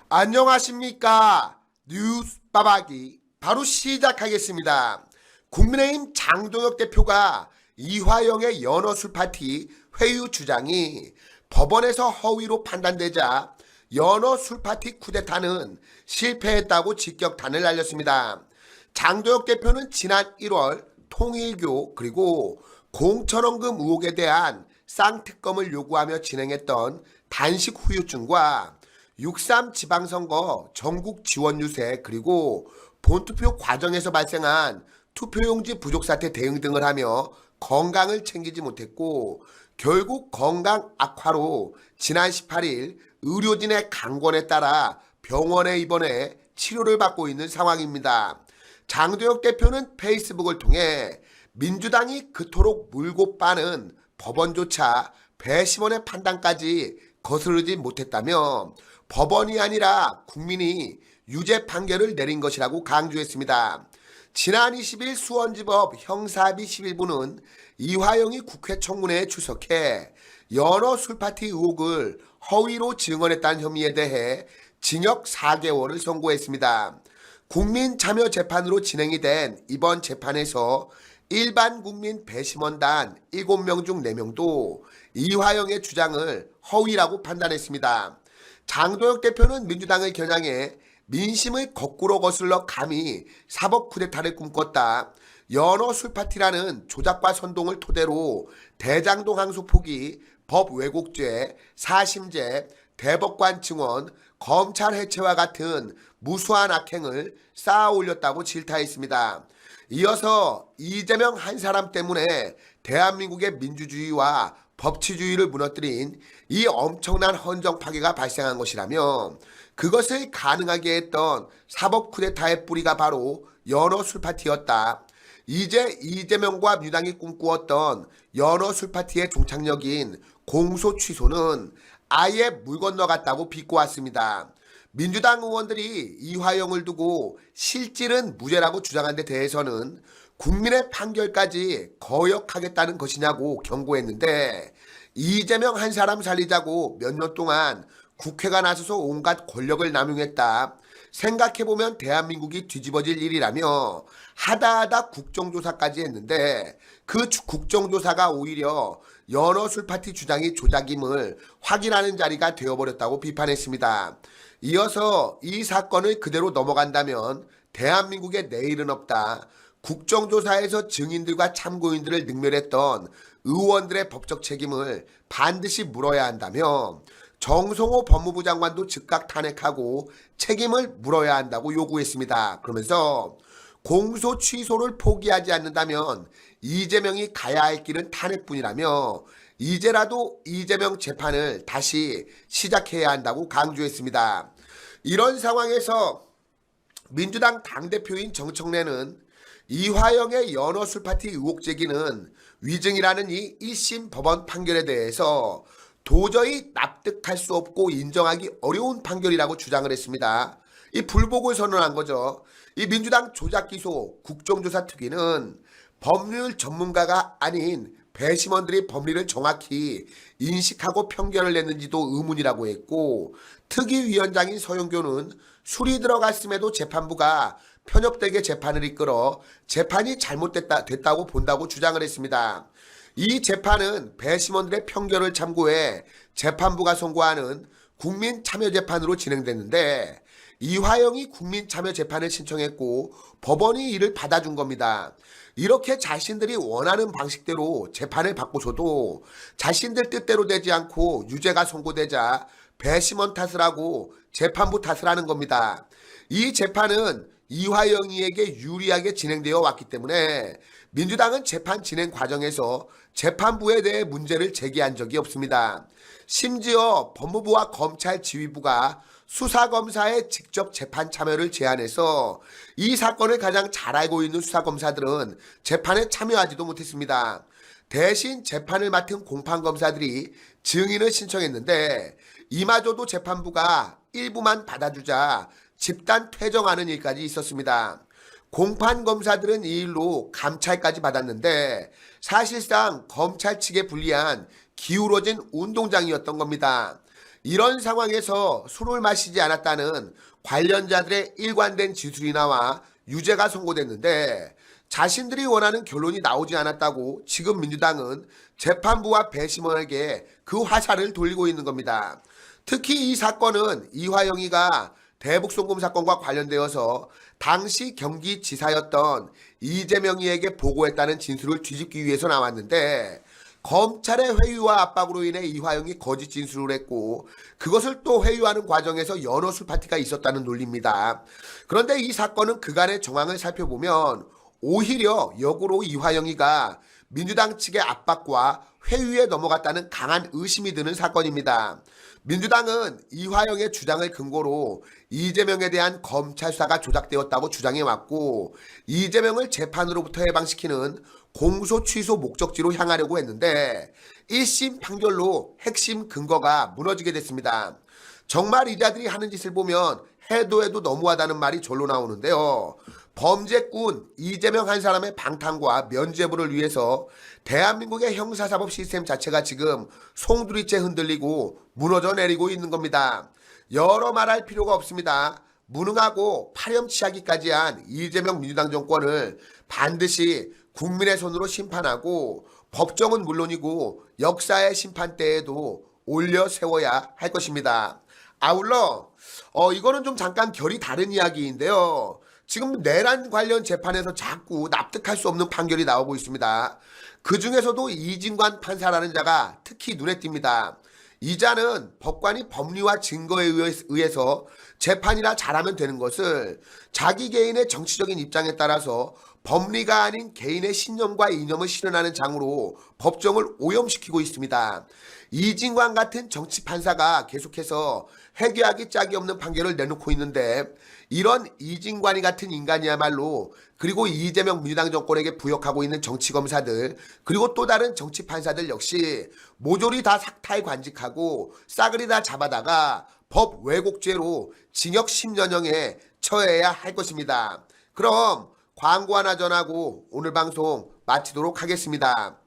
안녕하십니까. 뉴스 빠박이 바로 시작하겠습니다. 국민의힘 장동혁 대표가 이화영의 연어술 파티 회유 주장이 법원에서 허위로 판단되자 연어술 파티 쿠데타는 실패했다고 직격탄을 날렸습니다. 장동혁 대표는 지난 1월 통일교 그리고 공천원금 의혹에 대한 쌍특검을 요구하며 진행했던 단식 후유증과 6.3 지방선거 전국 지원 유세 그리고 본투표 과정에서 발생한 투표용지 부족 사태 대응 등을 하며 건강을 챙기지 못했고 결국 건강 악화로 지난 18일 의료진의 강권에 따라 병원에 입원해 치료를 받고 있는 상황입니다. 장동혁 대표는 페이스북을 통해 민주당이 그토록 물고 빠는 법원조차 배심원의 판단까지 거스르지 못했다며 법원이 아니라 국민이 유죄 판결을 내린 것이라고 강조했습니다. 지난 20일 수원지법 형사합의 11부는 이화영이 국회 청문회에 출석해 연어 술파티 의혹을 허위로 증언했다는 혐의에 대해 징역 4개월을 선고했습니다. 국민참여재판으로 진행이 된 이번 재판에서 일반 국민 배심원단 7명 중 4명도 이화영의 주장을 허위라고 판단했습니다. 장동혁 대표는 민주당을 겨냥해 민심을 거꾸로 거슬러 감히 사법 쿠데타를 꿈꿨다. 연어 술파티라는 조작과 선동을 토대로 대장동 항소 포기, 법 왜곡죄, 사심죄, 대법관 증언, 검찰 해체와 같은 무수한 악행을 쌓아 올렸다고 질타했습니다. 이어서 이재명 한 사람 때문에 대한민국의 민주주의와 법치주의를 무너뜨린 이 엄청난 헌정 파괴가 발생한 것이라며 그것을 가능하게 했던 사법 쿠데타의 뿌리가 바로 연어 술파티였다. 이제 이재명과 민주당이 꿈꾸었던 연어 술파티의 종착역인 공소 취소는 아예 물 건너갔다고 비꼬았습니다. 민주당 의원들이 이화영을 두고 실질은 무죄라고 주장한 데 대해서는 국민의 판결까지 거역하겠다는 것이냐고 경고했는데 이재명 한 사람 살리자고 몇 년 동안 국회가 나서서 온갖 권력을 남용했다. 생각해보면 대한민국이 뒤집어질 일이라며 하다하다 국정조사까지 했는데 그 국정조사가 오히려 연어 술파티 주장이 조작임을 확인하는 자리가 되어버렸다고 비판했습니다. 이어서 이 사건을 그대로 넘어간다면 대한민국의 내일은 없다. 국정조사에서 증인들과 참고인들을 능멸했던 의원들의 법적 책임을 반드시 물어야 한다며 정성호 법무부 장관도 즉각 탄핵하고 책임을 물어야 한다고 요구했습니다. 그러면서 공소 취소를 포기하지 않는다면 이재명이 가야 할 길은 탄핵뿐이라며 이제라도 이재명 재판을 다시 시작해야 한다고 강조했습니다. 이런 상황에서 민주당 당대표인 정청래는 이화영의 연어 술파티 의혹 제기는 위증이라는 이 1심 법원 판결에 대해서 도저히 납득할 수 없고 인정하기 어려운 판결이라고 주장을 했습니다. 이 불복을 선언한 거죠. 이 민주당 조작기소 국정조사 특위는 법률 전문가가 아닌 배심원들이 법리를 정확히 인식하고 편견을 냈는지도 의문이라고 했고 특위위원장인 서영교는 술이 들어갔음에도 재판부가 편협되게 재판을 이끌어 재판이 됐다고 본다고 주장을 했습니다. 이 재판은 배심원들의 편견을 참고해 재판부가 선고하는 국민참여재판으로 진행됐는데 이화영이 국민참여재판을 신청했고 법원이 이를 받아준 겁니다. 이렇게 자신들이 원하는 방식대로 재판을 받고서도 자신들 뜻대로 되지 않고 유죄가 선고되자 배심원 탓을 하고 재판부 탓을 하는 겁니다. 이 재판은 이화영이에게 유리하게 진행되어 왔기 때문에 민주당은 재판 진행 과정에서 재판부에 대해 문제를 제기한 적이 없습니다. 심지어 법무부와 검찰 지휘부가 수사검사의 직접 재판 참여를 제안해서 이 사건을 가장 잘 알고 있는 수사검사들은 재판에 참여하지도 못했습니다. 대신 재판을 맡은 공판검사들이 증인을 신청했는데 이마저도 재판부가 일부만 받아주자 집단 퇴정하는 일까지 있었습니다. 공판검사들은 이 일로 감찰까지 받았는데 사실상 검찰 측에 불리한 기울어진 운동장이었던 겁니다. 이런 상황에서 술을 마시지 않았다는 관련자들의 일관된 지술이 나와 유죄가 선고됐는데 자신들이 원하는 결론이 나오지 않았다고 지금 민주당은 재판부와 배심원에게 그 화살을 돌리고 있는 겁니다. 특히 이 사건은 이화영이가 대북송금 사건과 관련되어서 당시 경기지사였던 이재명이에게 보고했다는 진술을 뒤집기 위해서 나왔는데 검찰의 회유와 압박으로 인해 이화영이 거짓 진술을 했고 그것을 또 회유하는 과정에서 연어 술 파티가 있었다는 논리입니다. 그런데 이 사건은 그간의 정황을 살펴보면 오히려 역으로 이화영이가 민주당 측의 압박과 회유에 넘어갔다는 강한 의심이 드는 사건입니다. 민주당은 이화영의 주장을 근거로 이재명에 대한 검찰 수사가 조작되었다고 주장해왔고 이재명을 재판으로부터 해방시키는 공소 취소 목적지로 향하려고 했는데 1심 판결로 핵심 근거가 무너지게 됐습니다. 정말 이 자들이 하는 짓을 보면 해도 해도 너무하다는 말이 절로 나오는데요. 범죄꾼 이재명 한 사람의 방탄과 면죄부를 위해서 대한민국의 형사사법 시스템 자체가 지금 송두리째 흔들리고 무너져 내리고 있는 겁니다. 여러 말할 필요가 없습니다. 무능하고 파렴치하기까지 한 이재명 민주당 정권을 반드시 국민의 손으로 심판하고 법정은 물론이고 역사의 심판대에도 올려 세워야 할 것입니다. 아울러 이거는 좀 잠깐 결이 다른 이야기인데요. 지금 내란 관련 재판에서 자꾸 납득할 수 없는 판결이 나오고 있습니다. 그 중에서도 이진관 판사라는 자가 특히 눈에 띕니다. 이 자는 법관이 법리와 증거에 의해서 재판이나 잘하면 되는 것을 자기 개인의 정치적인 입장에 따라서 법리가 아닌 개인의 신념과 이념을 실현하는 장으로 법정을 오염시키고 있습니다. 이진관 같은 정치 판사가 계속해서 해결하기 짝이 없는 판결을 내놓고 있는데 이런 이진관이 같은 인간이야말로 그리고 이재명 민주당 정권에게 부역하고 있는 정치검사들 그리고 또 다른 정치 판사들 역시 모조리 다 삭탈관직하고 싸그리 다 잡아다가 법 왜곡죄로 징역 10년형에 처해야 할 것입니다. 그럼 광고 하나 전하고 오늘 방송 마치도록 하겠습니다.